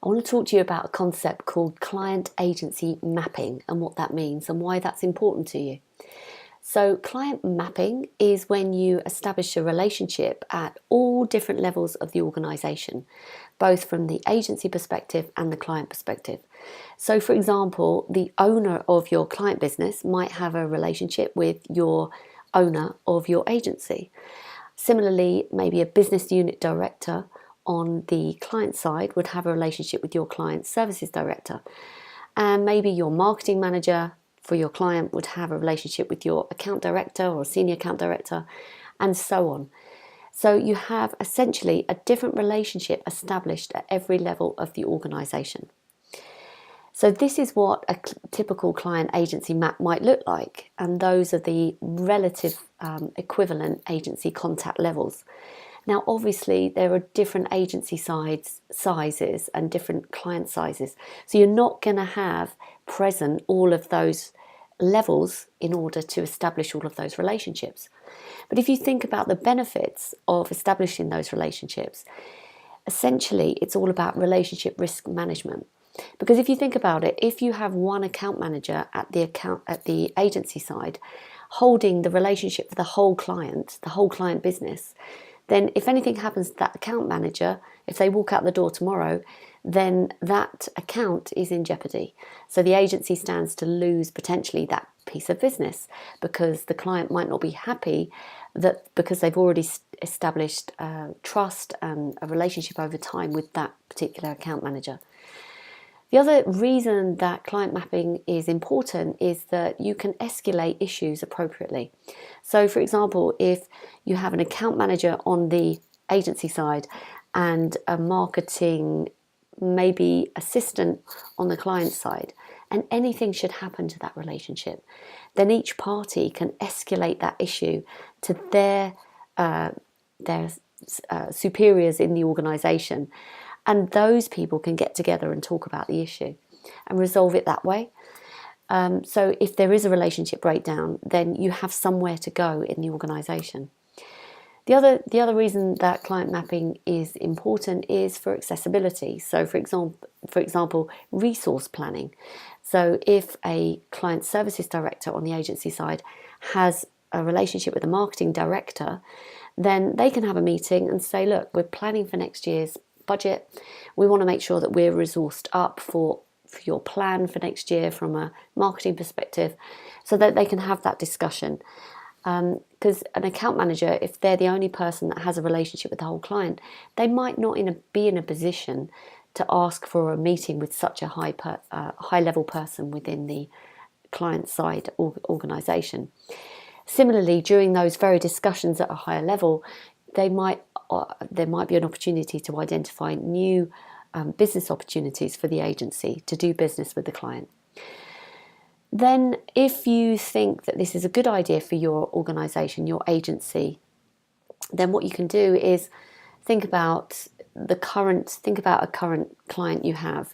I want to talk to you about a concept called client agency mapping and what that means and why that's important to you. So client mapping is when you establish a relationship at all different levels of the organisation, both from the agency perspective and the client perspective. So for example, the owner of your client business might have a relationship with your owner of your agency. Similarly, maybe a business unit director on the client side would have a relationship with your client services director. And maybe your marketing manager for your client would have a relationship with your account director or senior account director, and so on. So you have essentially a different relationship established at every level of the organization. So this is what a typical client agency map might look like, and those are the relative equivalent agency contact levels. Now obviously there are different agency sizes and different client sizes, so you're not going to have present all of those levels in order to establish all of those relationships. But if you think about the benefits of establishing those relationships, essentially it's all about relationship risk management. Because if you think about it, if you have one account manager at the agency side holding the relationship for the whole client business, then if anything happens to that account manager, if they walk out the door tomorrow, then that account is in jeopardy. So the agency stands to lose potentially that piece of business because the client might not be happy because they've already established trust and a relationship over time with that particular account manager. The other reason that client mapping is important is that you can escalate issues appropriately. So for example, if you have an account manager on the agency side and a marketing maybe assistant on the client side, and anything should happen to that relationship, then each party can escalate that issue to their superiors in the organization. And those people can get together and talk about the issue and resolve it that way. So if there is a relationship breakdown, then you have somewhere to go in the organisation. The other reason that client mapping is important is for accessibility. So for example, resource planning. So if a client services director on the agency side has a relationship with a marketing director, then they can have a meeting and say, look, we're planning for next year's budget. We want to make sure that we're resourced up for your plan for next year from a marketing perspective, so that they can have that discussion. Because an account manager, if they're the only person that has a relationship with the whole client, they might not be in a position to ask for a meeting with such a high level person within the client side organization. Similarly, during those very discussions at a higher level, there might be an opportunity to identify new business opportunities for the agency to do business with the client. Then if you think that this is a good idea for your organisation, your agency, then what you can do is think about a current client you have,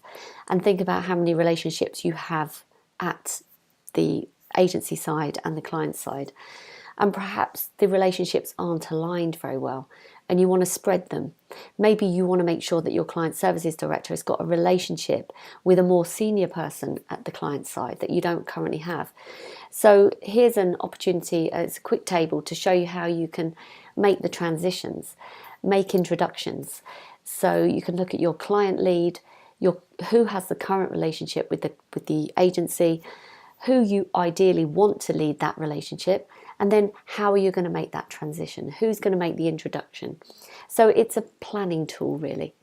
and think about how many relationships you have at the agency side and the client side. And perhaps the relationships aren't aligned very well and you want to spread them. Maybe you want to make sure that your client services director has got a relationship with a more senior person at the client side that you don't currently have. So here's an opportunity, it's a quick table to show you how you can make the transitions, make introductions. So you can look at your client lead, who has the current relationship with the agency, who you ideally want to lead that relationship, and then how are you going to make that transition? Who's going to make the introduction? So it's a planning tool, really.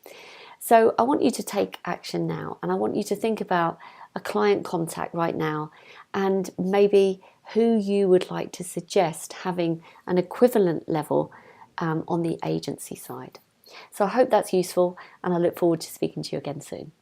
So I want you to take action now, and I want you to think about a client contact right now and maybe who you would like to suggest having an equivalent level on the agency side. So I hope that's useful, and I look forward to speaking to you again soon.